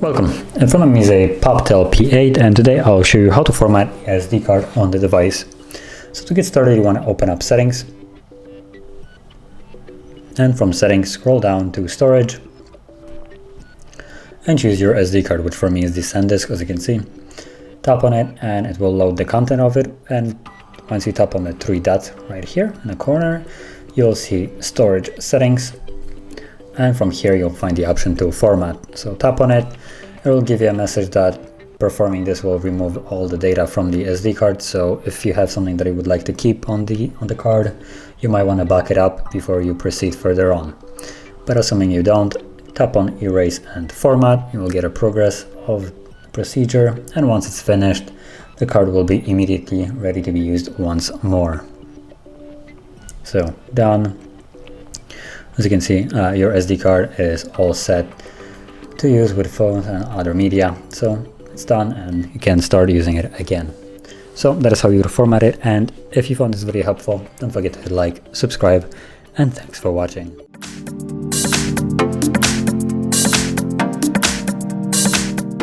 Welcome, in front of me is a POPTEL P8 and today I'll show you how to format a SD card on the device. So to get started you want to open up settings and from settings scroll down to storage and choose your SD card, which for me is the SanDisk, as you can see. Tap on it and it will load the content of it, and once you tap on the three dots right here in the corner you'll see storage settings, and from here you'll find the option to format. So tap on it, it will give you a message that performing this will remove all the data from the SD card. So if you have something that you would like to keep on the card, you might want to back it up before you proceed further on. But assuming you don't, tap on erase and format, you will get a progress of the procedure, and once it's finished the card will be immediately ready to be used once more. So done. As you can see, your SD card is all set to use with phones and other media. So it's done and you can start using it again. So that is how you format it, and if you found this video helpful, don't forget to hit like, subscribe, and thanks for watching.